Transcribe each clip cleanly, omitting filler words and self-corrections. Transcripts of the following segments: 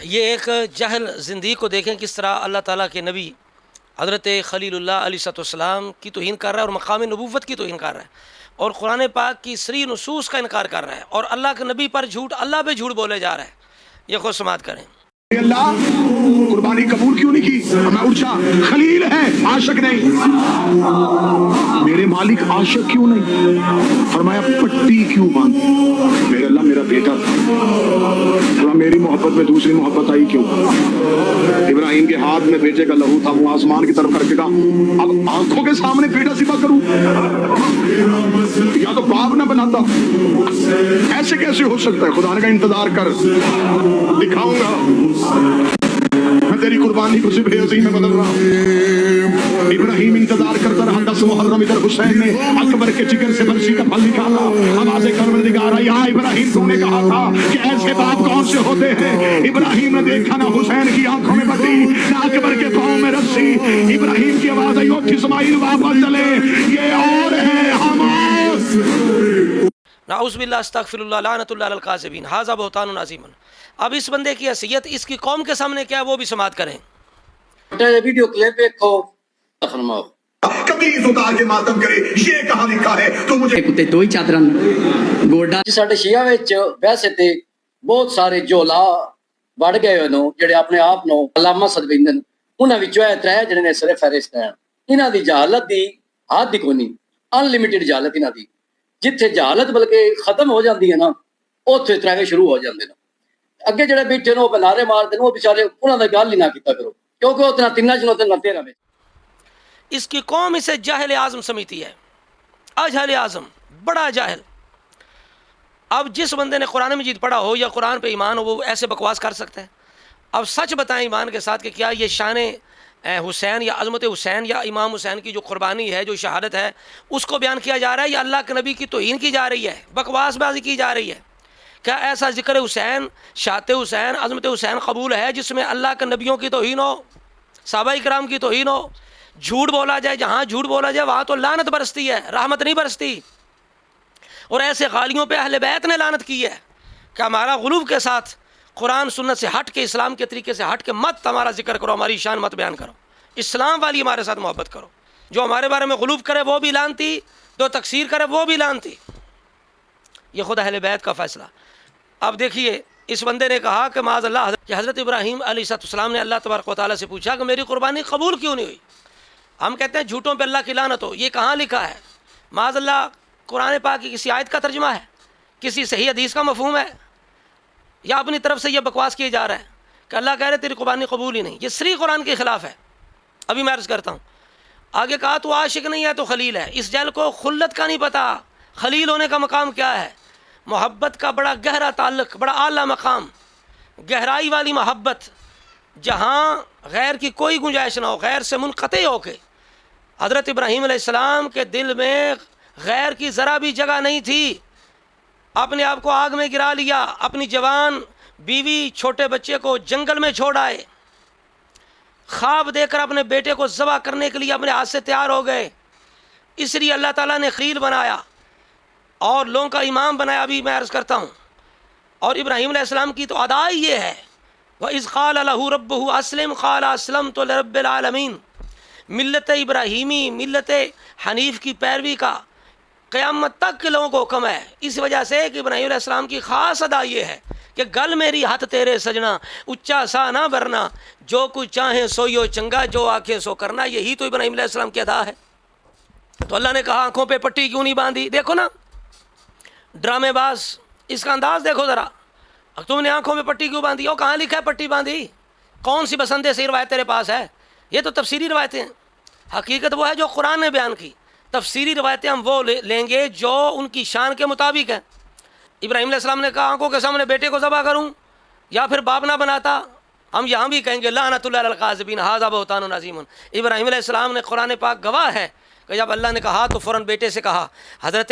یہ ایک جہل زندگی کو دیکھیں کس طرح اللہ تعالیٰ کے نبی حضرت خلیل اللہ علیہ السلام کی توہین کر رہا ہے اور مقام نبوت کی توہین کر رہا ہے اور قرآن پاک کی صریح نصوص کا انکار کر رہا ہے اور اللہ کے نبی پر جھوٹ، اللہ پہ جھوٹ بولے جا رہا ہے۔ یہ خود سماعت کریں۔ اللہ قربانی قبول کیوں نہیں کی؟ میں اٹھا، خلیل ہے عاشق نہیں، میرے مالک عاشق کیوں نہیں؟ فرمایا پٹی کیوں باندھی؟ میرے اللہ میرا بیٹا تھا، میری محبت میں دوسری محبت آئی کیوں؟ ابراہیم کے ہاتھ میں بیٹے کا لہو تھا، وہ آسمان کی طرف کر کے کہا اب آنکھوں کے سامنے بیٹا ذبح کروں؟ یا تو باپ نہ بناتا، ایسے کیسے ہو سکتا ہے؟ خدا نے کہا انتظار کر، دکھاؤں گا میں تیری قربانی کو ذبح عظیم میں بدل رہا ہوں۔ ابراہیم انتظار کرتا رہا، 10 محرم ادھر حسین نے اکبر کے جگر سے برسی کا پھل نکالا، آواز پروردگار آئی، ابراہیم تو نے کہا تھا کہ ایسے باپ کون سے ہوتے ہیں؟ ابراہیم نے دیکھا نہ حسین کی آنکھوں میں بٹی نہ اکبر کے پاؤں میں رسی، ابراہیم کی آواز آئی اٹھ اسماعیل واپس چلے، یہ اور ہے حماس۔ نعوذ باللہ استغفر اللہ لعنت اللہ علی الکاذبین ھذا بہتان عظیم۔ اب اس بندے کی حیثیت اس کی قوم کے سامنے کیا ہے وہ بھی سماعت کریں۔ ویڈیو کلپ دیکھو، فرماؤ کمیز اتار کے ماتم کرے، یہ کہاں لکھا ہے؟ تو مجھے کتے دو ہی چادراں گوڈا ساڈے شیعہ وچ ویسے تے بہت سارے جولا بڑھ گئے ہوئے نو جڑے اپنے آپ نو علامہ صد ویندن، انہاں وچوں اے 3 جڑے نے سر فہرست ہیں۔ انہاں دی جہالت دی حد کوئی نہیں، ان لمیٹڈ جہالت انہاں دی، جتھے جہالت بلکہ ختم ہو جاندی ہے نا اوتھے تراوے شروع ہو جاندے نے۔ اگے جڑے بیٹھے نو بلارے مار دے وہ بیچارے انہاں دا گل ہی نہ کیتا کرو، کیونکہ اتنا تیناں چنوں تے نہ 13 میں اس کی قوم اسے جاہل اعظم سمجھتی ہے، اجہل اعظم، بڑا جاہل۔ اب جس بندے نے قرآن مجید پڑھا ہو یا قرآن پہ ایمان ہو وہ ایسے بکواس کر سکتا ہے؟ اب سچ بتائیں ایمان کے ساتھ کہ کیا یہ شان حسین یا عظمت حسین یا امام حسین کی جو قربانی ہے، جو شہادت ہے، اس کو بیان کیا جا رہا ہے یا اللہ کے نبی کی توہین کی جا رہی ہے، بکواس بازی کی جا رہی ہے؟ کیا ایسا ذکر حسین، شہادت حسین، عظمت حسین قبول ہے جس میں اللہ کے نبیوں کی توہین ہو، صحابہ کرام کی توہین ہو، جھوٹ بولا جائے؟ جہاں جھوٹ بولا جائے وہاں تو لعنت برستی ہے، رحمت نہیں برستی۔ اور ایسے غالیوں پہ اہل بیت نے لعنت کی ہے کہ ہمارا غلو کے ساتھ قرآن سنت سے ہٹ کے، اسلام کے طریقے سے ہٹ کے مت ہمارا ذکر کرو، ہماری شان مت بیان کرو، اسلام والی ہمارے ساتھ محبت کرو۔ جو ہمارے بارے میں غلو کرے وہ بھی لعنتی، جو تکثیر کرے وہ بھی لعنتی۔ یہ خود اہل بیت کا فیصلہ۔ اب دیکھیے اس بندے نے کہا کہ معاذ اللہ کہ حضرت ابراہیم علیہ السلام نے اللہ تبارک و تعالیٰ سے پوچھا کہ میری قربانی قبول کیوں نہیں ہوئی؟ ہم کہتے ہیں جھوٹوں پہ اللہ کی لعنت ہو، یہ کہاں لکھا ہے؟ معاذ اللہ قرآن پاک کی کسی آیت کا ترجمہ ہے؟ کسی صحیح حدیث کا مفہوم ہے؟ یا اپنی طرف سے یہ بکواس کیے جا رہا ہے کہ اللہ کہہ رہے تیری قربانی قبول ہی نہیں؟ یہ صریح قرآن کے خلاف ہے۔ ابھی میں عرض کرتا ہوں، آگے کہا تو عاشق نہیں ہے تو خلیل ہے۔ اس جہل کو خلت کا نہیں پتا، خلیل ہونے کا مقام کیا ہے، محبت کا بڑا گہرا تعلق، بڑا اعلیٰ مقام، گہرائی والی محبت، جہاں غیر کی کوئی گنجائش نہ ہو، غیر سے منقطع ہو کے۔ حضرت ابراہیم علیہ السلام کے دل میں غیر کی ذرا بھی جگہ نہیں تھی، اپنے آپ کو آگ میں گرا لیا، اپنی جوان بیوی چھوٹے بچے کو جنگل میں چھوڑ آئے، خواب دے کر اپنے بیٹے کو ذبح کرنے کے لیے اپنے ہاتھ سے تیار ہو گئے۔ اس لیے اللہ تعالیٰ نے خلیل بنایا اور لوگوں کا امام بنایا۔ ابھی میں عرض کرتا ہوں، اور ابراہیم علیہ السلام کی تو ادا یہ ہے، وَإِذْ قَالَ لَهُ رَبُّهُ أَسْلِمْ قَالَ أَسْلَمْتُ لِرَبِّ الْعَالَمِينَ۔ ملت ابراہیمی، ملت حنیف کی پیروی کا قیامت تک کے لوگوں کو حکم ہے، اس وجہ سے کہ ابراہیم علیہ السلام کی خاص ادا یہ ہے کہ گل میری ہاتھ تیرے سجنا، اچا سا نہ برنا، جو کچھ چاہیں سوئیو چنگا، جو آنکھیں سو کرنا۔ یہی تو ابراہیم علیہ السلام کی ادا ہے۔ تو اللہ نے کہا آنکھوں پہ پٹی کیوں نہیں باندھی؟ دیکھو نا ڈرامے باز، اس کا انداز دیکھو ذرا، تم نے آنکھوں میں پٹی کیوں باندھی؟ وہ کہاں لکھا ہے پٹی باندھی؟ کون سی بسندے سے روایت تیرے پاس ہے؟ یہ تو تفسیری روایتیں ہیں، حقیقت وہ ہے جو قرآن نے بیان کی۔ تفسیری روایتیں ہم وہ لیں گے جو ان کی شان کے مطابق ہیں۔ ابراہیم علیہ السلام نے کہا آنکھوں کے سامنے بیٹے کو ذبح کروں یا پھر باپ نہ بناتا؟ ہم یہاں بھی کہیں گے لعنت اللہ علی الکاذبین ھذا بہتان عظیم۔ ابراہیم علیہ السلام نے قرآن پاک گواہ ہے کہ جب اللہ نے کہا تو فوراً بیٹے سے کہا، حضرت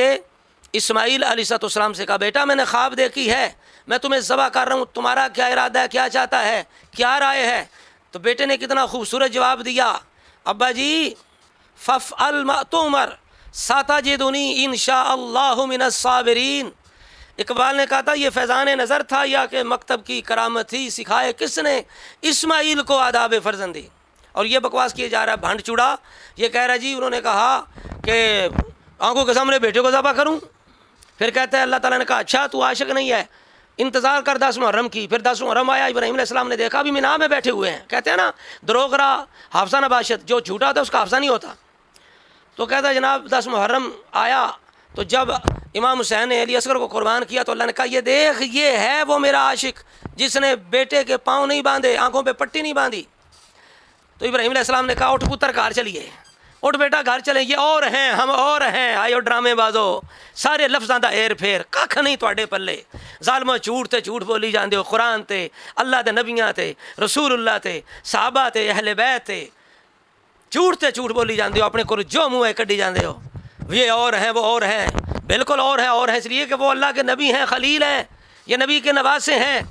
اسماعیل علیہ السلام سے کہا بیٹا میں نے خواب دیکھی ہے، میں تمہیں ذبح کر رہا ہوں، تمہارا کیا ارادہ ہے، کیا چاہتا ہے، کیا رائے ہے؟ تو بیٹے نے کتنا خوبصورت جواب دیا، ابا جی فافعل ما تؤمر ستجدنی ان شاء اللہ من الصابرین۔ اقبال نے کہا تھا یہ فیضان نظر تھا یا کہ مکتب کی کرامت تھی، سکھائے کس نے اسماعیل کو آداب فرزندی. اور یہ بکواس کیا جا رہا ہے بھنڈ چوڑا. یہ کہہ رہا ہے جی انہوں نے کہا کہ آنکھوں کے سامنے بیٹے کو ذبح کروں. پھر کہتا ہے اللہ تعالیٰ نے کہا اچھا تو عاشق نہیں ہے، انتظار کر 10 محرم کی. پھر 10 محرم آیا، ابراہیم علیہ السلام نے دیکھا بھی مینا میں بیٹھے ہوئے ہیں. کہتے ہیں نا دروغ را حافظہ نباشت، جو جھوٹا ہوتا ہے اس کا حافظہ نہیں ہوتا. تو کہتا ہے جناب 10 محرم آیا تو جب امام حسین نے علی اصغر کو قربان کیا تو اللہ نے کہا یہ دیکھ یہ ہے وہ میرا عاشق جس نے بیٹے کے پاؤں نہیں باندھے، آنکھوں پہ پٹی نہیں باندھی. تو ابراہیم علیہ السلام نے کہا اٹھ پتر گھر چلیے، اٹھ بیٹا گھر چلیں، یہ اور ہیں ہم اور ہیں، آئیو ڈرامے بازو، سارے لفظاں دا ایر پھیر کھ نہیں تواڈے پلے، ظالمو جھوٹ تے جھوٹ بولی جاندے ہو، قرآن تے، اللہ دے نبیاں تے، رسول اللہ تے، صحابہ تے، اہل بیت تے، جھوٹ تے جھوٹ بولی جاندے ہو، اپنے کو جو منہ ہے کڈی جاندے ہو. یہ اور ہیں وہ اور ہیں، بالکل اور ہے اس لیے کہ وہ اللہ کے نبی ہیں، خلیل ہیں، یہ نبی کے نواسے ہیں.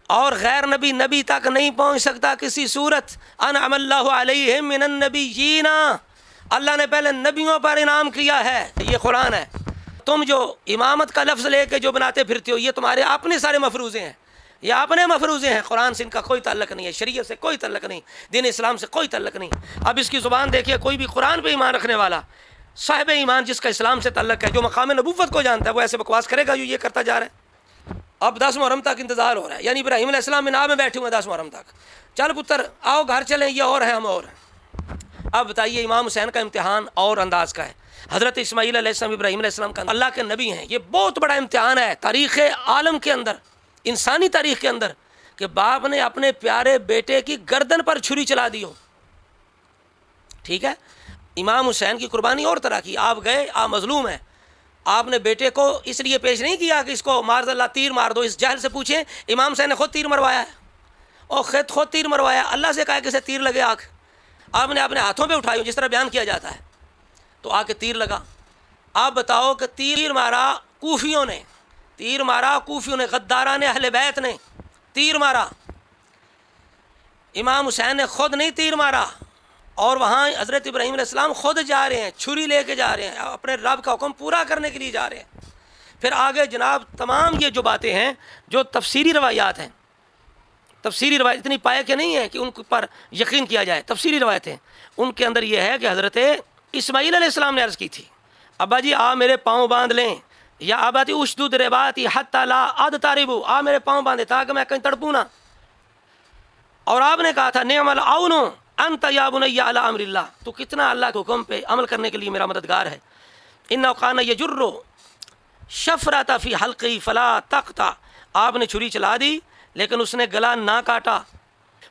اور غیر نبی نبی تک نہیں پہنچ سکتا کسی صورت. انعم اللہ علیہم من النبیین، اللہ نے پہلے نبیوں پر انعام کیا ہے. یہ قرآن ہے. تم جو امامت کا لفظ لے کے جو بناتے پھرتے ہو یہ تمہارے اپنے سارے مفروضے ہیں، یہ اپنے مفروضے ہیں. قرآن سے ان کا کوئی تعلق نہیں ہے، شریعت سے کوئی تعلق نہیں، دین اسلام سے کوئی تعلق نہیں. اب اس کی زبان دیکھیے، کوئی بھی قرآن پہ ایمان رکھنے والا صاحب ایمان جس کا اسلام سے تعلق ہے، جو مقام نبوت کو جانتا ہے، وہ ایسے بکواس کرے گا جو یہ کرتا جا رہا ہے. اب 10 محرم تک انتظار ہو رہا ہے، یعنی ابراہیم علیہ السلام مینا میں بیٹھے ہوئے 10 محرم تک. چل پتر آؤ گھر چلیں، یہ اور ہے ہم اور ہیں. اب بتائیے امام حسین کا امتحان اور انداز کا ہے. حضرت اسماعیل علیہ السلام ابراہیم علیہ السلام کا اللہ کے نبی ہیں، یہ بہت بڑا امتحان ہے تاریخ عالم کے اندر، انسانی تاریخ کے اندر، کہ باپ نے اپنے پیارے بیٹے کی گردن پر چھری چلا دی ہو. ٹھیک ہے، امام حسین کی قربانی اور طرح کی. آپ گئے، آپ مظلوم ہیں، آپ نے بیٹے کو اس لیے پیش نہیں کیا کہ اس کو معاذ اللہ تیر مار دو. اس جاہل سے پوچھیں امام حسین نے خود تیر مروایا ہے، اور خود تیر مروایا، اللہ سے کہا کہ اسے تیر لگے آنکھ. آپ نے اپنے ہاتھوں پہ اٹھائی جس طرح بیان کیا جاتا ہے، تو آ کے تیر لگا. آپ بتاؤ کہ تیر مارا کوفیوں نے، تیر مارا کوفیوں نے، غداران اہل بیت نے تیر مارا. امام حسین نے خود نہیں تیر مارا. اور وہاں حضرت ابراہیم علیہ السلام خود جا رہے ہیں، چھری لے کے جا رہے ہیں، اپنے رب کا حکم پورا کرنے کے لیے جا رہے ہیں. پھر آگے جناب تمام یہ جو باتیں ہیں جو تفسیری روایات ہیں، تفسیری روایت اتنی پائے کہ نہیں ہے کہ ان پر یقین کیا جائے. تفسیری روایتیں ان کے اندر یہ ہے کہ حضرت اسماعیل علیہ السلام نے عرض کی تھی ابا جی آپ میرے پاؤں باندھ لیں، یا اباتی اشدود رباتی حتی لا ادتربو، آپ میرے پاؤں باندھے تاکہ میں کہیں تڑپوں نہ. اور آپ نے کہا تھا نعم العون انت یا بنی علی امر اللہ، تو کتنا اللہ کے حکم پہ عمل کرنے کے لیے میرا مددگار ہے. انہ کان یجر شفرۃ فی حلقی فلا تقطع، آپ نے چھری چلا دی لیکن اس نے گلا نہ کاٹا.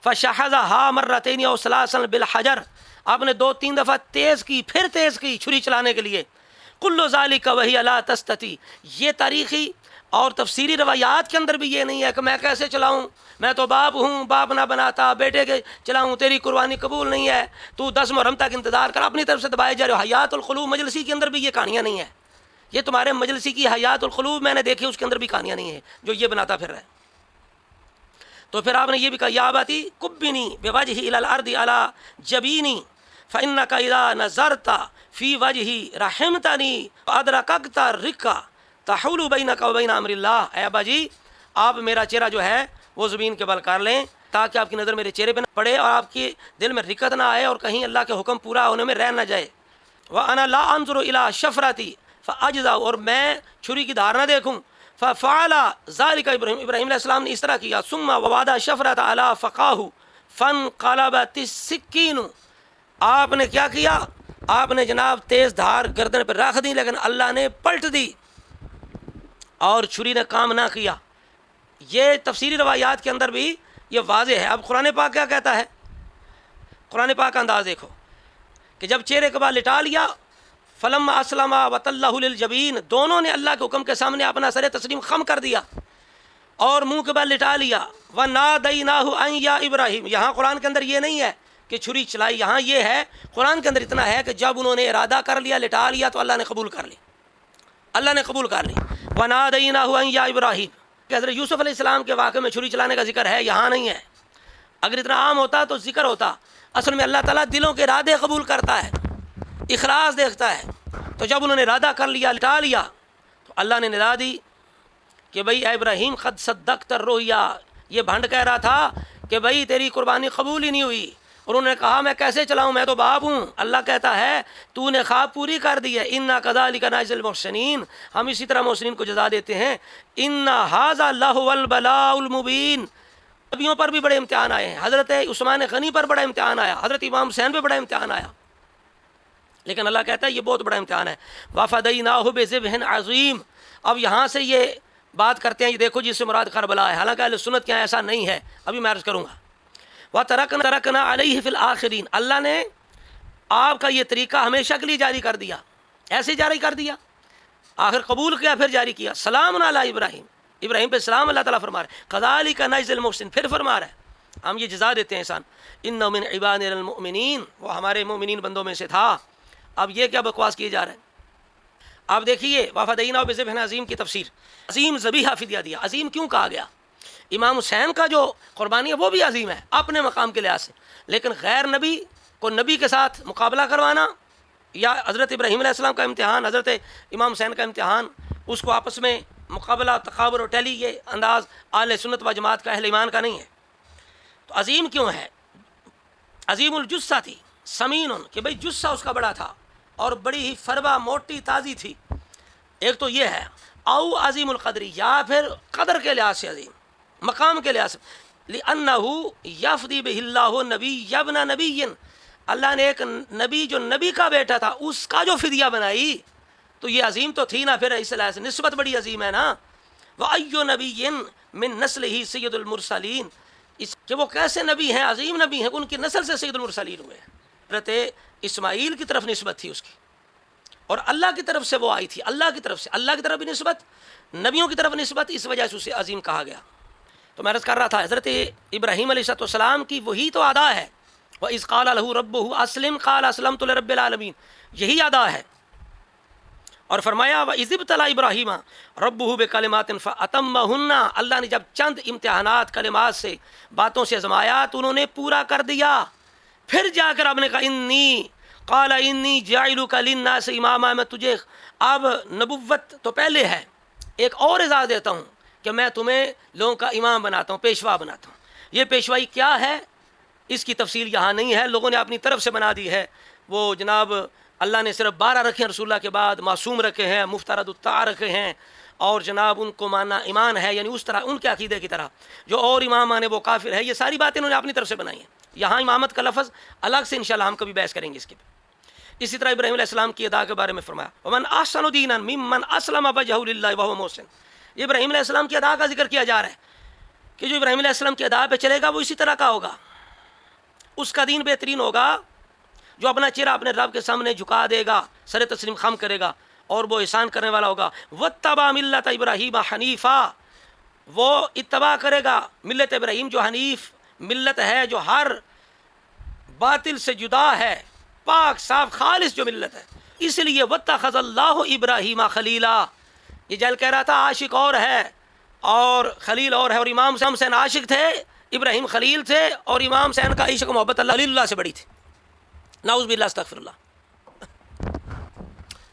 فشحذھا مرتین او ثلاثا بالحجر، آپ نے 2-3 دفعہ تیز کی، پھر تیز کی چھری چلانے کے لیے. کل ذالک وہی لا تستطیع، یہ تاریخی اور تفسیری روایات کے اندر بھی یہ نہیں ہے کہ میں کیسے چلاؤں، میں تو باپ ہوں، باپ نہ بناتا بیٹے کے چلاؤں، تیری قربانی قبول نہیں ہے، تو 10 محرم تک انتظار کر، اپنی طرف سے دبائے جا رہے ہو. حیات القلوب مجلسی کے اندر بھی یہ کہانیاں نہیں ہیں. یہ تمہارے مجلسی کی حیات القلوب میں نے دیکھی، اس کے اندر بھی کہانیاں نہیں ہیں جو یہ بناتا پھر رہا ہے. تو پھر آپ نے یہ بھی کہا یا باتی کبنی بوجہی الی الارض علی جبینی فانک اذا نظرت فی وجہی رحمتنی ادرکت الرقہ تحول بینک و بین امر اللہ. اے ابا جی آپ میرا چہرہ جو ہے وہ زمین کے بل کر لیں تاکہ آپ کی نظر میرے چہرے پہ نہ پڑے اور آپ کے دل میں رکت نہ آئے اور کہیں اللہ کے حکم پورا ہونے میں رہ نہ جائے. وانا لا انظر الی شفرتی فاجزع، اور میں چھری کی دھار نہ دیکھوں. ففعل ذلك ابراہیم علیہ السلام نے اس طرح کیا. ثم ووضع شفرۃ علی فقاه فانقلبت السکین، آپ نے کیا کیا، آپ نے جناب تیز دھار گردن پہ رکھ دی لیکن اللہ نے پلٹ دی اور چھری نے کام نہ کیا. یہ تفسیری روایات کے اندر بھی یہ واضح ہے. اب قرآن پاک کیا کہتا ہے، قرآن پاک کا انداز دیکھو کہ جب چہرے کے بعد لٹا لیا، فلما اسلم وتلہ للجبین، دونوں نے اللہ کے حکم کے سامنے اپنا سر تسلیم خم کر دیا اور منہ کے بعد لٹا لیا. ونادیناہ ان یا ابراہیم، یہاں قرآن کے اندر یہ نہیں ہے کہ چھری چلائی، یہاں یہ ہے قرآن کے اندر اتنا ہے کہ جب انہوں نے ارادہ کر لیا، لٹا لیا، تو اللہ نے قبول کر لی، اللہ نے قبول کر لی. ونادیناہ ان یا ابراہیم، کہ حضرت یوسف علیہ السلام کے واقعے میں چھری چلانے کا ذکر ہے، یہاں نہیں ہے. اگر اتنا عام ہوتا تو ذکر ہوتا. اصل میں اللہ تعالیٰ دلوں کے ارادے قبول کرتا ہے، اخلاص دیکھتا ہے. تو جب انہوں نے ارادہ کر لیا، لٹا لیا، تو اللہ نے ندا دی کہ بھئی اے ابراہیم قد صدقت الرؤیا، یہ بھنڈ کہہ رہا تھا کہ بھئی تیری قربانی قبول ہی نہیں ہوئی، اور انہوں نے کہا میں کیسے چلاؤں، میں تو باپ ہوں۔ اللہ کہتا ہے تو نے خواب پوری کر دی ہے، انا کذالک نجزی المحسنین، ہم اسی طرح محسنین کو جزا دیتے ہیں۔ ان ھذا لہو البلاء المبین، نبیوں پر بھی بڑے امتحان آئے ہیں، حضرت عثمان غنی پر بڑا امتحان آیا، حضرت امام حسین پہ بڑا امتحان آیا، لیکن اللہ کہتا ہے یہ بہت بڑا امتحان ہے۔ وَفَدَيْنَاهُ بِذِبْحٍ عَظِيمٍ، اب یہاں سے یہ بات کرتے ہیں، یہ دیکھو جس سے مراد کربلا ہے، حالانکہ اہل سنت کے یہاں ایسا نہیں ہے، ابھی میں عرض کروں گا۔ وَتَرَكْنَا عَلَيْهِ فِي الْآخِرِينَ، اللہ نے آپ کا یہ طریقہ ہمیشہ کے لیے جاری کر دیا، ایسے جاری کر دیا، آخر قبول کیا پھر جاری کیا۔ سلام علی ابراہیم، ابراہیم پہ سلام اللہ تعالیٰ فرما رہے ہیں، کذالک نجزی المحسنین، پھر فرما رہے ہیں ہم یہ جزا دیتے ہیں انسان، انہ من عبادنا المؤمنین، وہ ہمارے مومنین بندوں میں سے تھا۔ اب یہ کیا بکواس کیے جا رہے ہیں؟ اب دیکھیے وفدیناہ بذبح عظیم کی تفسیر، عظیم ذبیحہ فدیہ دیا، عظیم کیوں کہا گیا؟ امام حسین کا جو قربانی ہے وہ بھی عظیم ہے اپنے مقام کے لحاظ سے، لیکن غیر نبی کو نبی کے ساتھ مقابلہ کروانا، یا حضرت ابراہیم علیہ السلام کا امتحان، حضرت امام حسین کا امتحان، اس کو آپس میں مقابلہ، تقابر اور ٹیلی، یہ انداز اہل سنت و جماعت کا، اہل ایمان کا نہیں ہے۔ تو عظیم کیوں ہے؟ عظیم الجثہ تھی، سمین، کہ بھئی جثہ اس کا بڑا تھا اور بڑی ہی فربہ، موٹی، تازی تھی، ایک تو یہ ہے، او عظیم القدری، یا پھر قدر کے لحاظ سے عظیم، مقام کے لحاظ سے، لِأَنَّهُ يَفْدِي بِهِ اللَّهُ نَبِيًّا ابْنَ نَبِيٍّ، اللہ نے ایک نبی جو نبی کا بیٹا تھا اس کا جو فدیہ بنائی، تو یہ عظیم تو تھی نا، پھر اس لحاظ سے نسبت بڑی عظیم ہے نا۔ وَأَيُّ نَبِيٍّ مِّن نَسْلِهِ سَيِّدُ الْمُرْسَلِينَ، اس کہ وہ کیسے نبی ہیں، عظیم نبی ہیں، ان کی نسل سے سید المرسلین ہوئے ہیں۔ حضرت اسماعیل کی طرف نسبت تھی اس کی، اور اللہ کی طرف سے وہ آئی تھی، اللہ کی طرف سے، اللہ کی طرف بھی نسبت، نبیوں کی طرف نسبت، اس وجہ سے اسے عظیم کہا گیا۔ تو میں عرض کر رہا تھا حضرت ابراہیم علیہ السلام کی وہی تو ادا ہے، وَإِذْ قَالَ لَهُ رَبُّهُ أَسْلِمْ قَالَ أَسْلَمْتُ لِرَبِّ الْعَالَمِينَ، یہی ادا ہے۔ اور فرمایا وَإِذِ ابْتَلَىٰ إِبْرَاهِيمَ رَبُّهُ بِكَلِمَاتٍ فَأَتَمَّهُنَّ، اللہ نے جب چند امتحانات، کلمات سے، باتوں سے آزمایا تو انہوں نے پورا کر دیا، پھر جا کر آپ نے کہا انی قال انی جاعلک للناس اماما، میں تجھے اب نبوت تو پہلے ہے، ایک اور اعزاز دیتا ہوں کہ میں تمہیں لوگوں کا امام بناتا ہوں، پیشوا بناتا ہوں۔ یہ پیشوائی کیا ہے اس کی تفصیل یہاں نہیں ہے، لوگوں نے اپنی طرف سے بنا دی ہے، وہ جناب اللہ نے صرف 12 رکھے ہیں رسول اللہ کے بعد، معصوم رکھے ہیں، مفترض الطاعہ رکھے ہیں، اور جناب ان کو ماننا ایمان ہے، یعنی اس طرح ان کے عقیدے کی طرح، جو اور امام مانے وہ کافر ہے، یہ ساری باتیں انہوں نے اپنی طرف سے بنائی ہیں۔ یہاں امامت کا لفظ الگ سے انشاءاللہ ہم کبھی بحث کریں گے اس کے پہ۔ اسی طرح ابراہیم علیہ السلام کی ادا کے بارے میں فرمایا وَمَنْ أَحْسَنُ دِينًا مِمَّنْ أَسْلَمَ وَجْهَهُ لِلَّهِ وَهُوَ مُحْسِنٌ، یہ ابراہیم علیہ السلام کی ادا کا ذکر کیا جا رہا ہے کہ جو ابراہیم علیہ السلام کی ادا پہ چلے گا وہ اسی طرح کا ہوگا، اس کا دین بہترین ہوگا، جو اپنا چہرہ اپنے رب کے سامنے جھکا دے گا، سر تسلیم خم کرے گا، اور وہ احسان کرنے والا ہوگا۔ وَاتَّبَعَ مِلَّةَ إِبْرَاهِيمَ حَنِيفًا، وہ اتباع کرے گا ملت ابراہیم جو حنیف ملت ہے، جو ہر باطل سے جدا ہے، پاک صاف خالص جو ملت ہے۔ اس لیے وَاتَّخَذَ اللَّهُ إِبْرَاهِيمَ خَلِيلًا، یہ جل کہہ رہا تھا عاشق اور ہے اور خلیل اور ہے، اور امام حسین عاشق تھے، ابراہیم خلیل تھے، اور امام حسین کا عشق و محبت اللہ سے بڑی تھی، نعوذ باللہ استغفر اللہ۔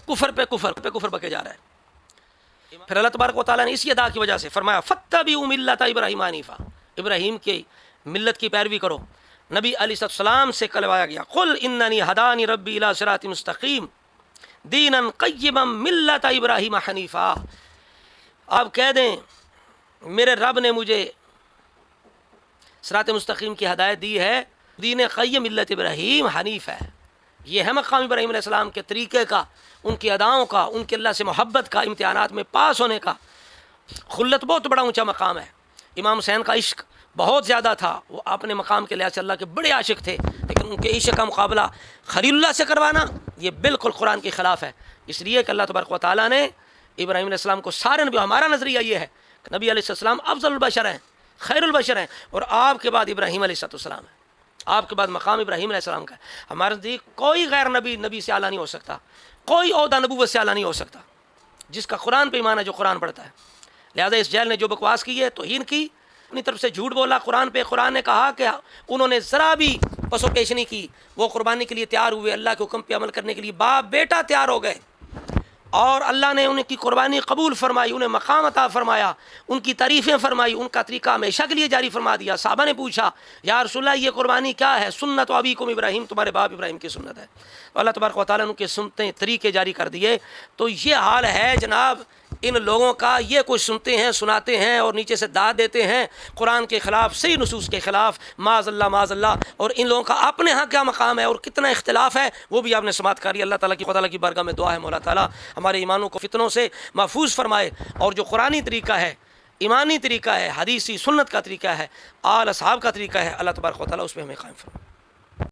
کفر پہ کفر بکے جا رہا ہے۔ پھر اللہ تبارک و تعالیٰ نے اسی ادا کی وجہ سے فرمایا فَاتَّبِعُوا مِلَّةَ إِبْرَاهِيمَ حَنِيفًا، ابراہیم کے ملت کی پیروی کرو۔ نبی علیہ السلام سے کہلوایا گیا قُلْ إِنَّنِي هَدَانِي رَبِّي إِلَىٰ صِرَاطٍ مُسْتَقِيمٍ دِينًا قَيِّمًا مِلَّةَ إِبْرَاهِيمَ حَنِيفًا، آپ کہہ دیں میرے رب نے مجھے صراط مستقیم کی ہدایت دی ہے، دین قیم ملت ابراہیم حنیف ہے۔ یہ ہے مقام ابراہیم علیہ السلام کے طریقے کا، ان کی اداؤں کا، ان کے اللہ سے محبت کا، امتحانات میں پاس ہونے کا۔ خلت بہت بڑا اونچا مقام ہے۔ امام حسین کا عشق بہت زیادہ تھا، وہ اپنے مقام کے لحاظ سے اللہ کے بڑے عاشق تھے، لیکن ان کے عشق کا مقابلہ خلیل اللہ سے کروانا یہ بالکل قرآن کے خلاف ہے۔ اس لیے کہ اللہ تبارک و تعالیٰ نے ابراہیم علیہ السلام کو سارے نبی، ہمارا نظریہ یہ ہے کہ نبی علیہ السلام افضل البشر ہیں، خیر البشر ہیں، اور آپ کے بعد ابراہیم علیہ السلام ہے، آپ کے بعد مقام ابراہیم علیہ السلام کا ہے۔ ہمارے نزدیک کوئی غیر نبی سے اعلیٰ نہیں ہو سکتا، کوئی عہدہ نبوت سے اعلیٰ نہیں ہو سکتا، جس کا قرآن پہ ایمان ہے، جو قرآن پڑھتا ہے۔ لہذا اس جیل نے جو بکواس کی ہے، توہین کی، اپنی طرف سے جھوٹ بولا قرآن پہ، قرآن نے کہا کہ انہوں نے ذرا بھی پس و پیش نہیں کی، وہ قربانی کے لیے تیار ہوئے، اللہ کے حکم پہ عمل کرنے کے لیے باپ بیٹا تیار ہو گئے، اور اللہ نے ان کی قربانی قبول فرمائی، انہیں مقام عطا فرمایا، ان کی تعریفیں فرمائی، ان کا طریقہ ہمیشہ کے لیے جاری فرما دیا۔ صحابہ نے پوچھا یا رسول اللہ یہ قربانی کیا ہے؟ سنت ابیکم ابراہیم، تمہارے باپ ابراہیم کی سنت ہے۔ تو اللہ تبارک و تعالیٰ نے ان کے سنتیں طریقے جاری کر دیے۔ تو یہ حال ہے جناب ان لوگوں کا، یہ کچھ سنتے ہیں سناتے ہیں اور نیچے سے داد دیتے ہیں قرآن کے خلاف، صحیح نصوص کے خلاف، معاذ اللہ معاذ اللہ۔ اور ان لوگوں کا اپنے ہاں کیا مقام ہے اور کتنا اختلاف ہے وہ بھی آپ نے سماعت کری۔ اللہ تعالیٰ کی تعالیٰ کی بارگاہ میں دعا ہے مولا تعالیٰ ہمارے ایمانوں کو فتنوں سے محفوظ فرمائے، اور جو قرآنی طریقہ ہے، ایمانی طریقہ ہے، حدیثی سنت کا طریقہ ہے، آل اصحاب کا طریقہ ہے، اللہ تبارک و تعالیٰ اس پہ ہمیں قائم فرمائے۔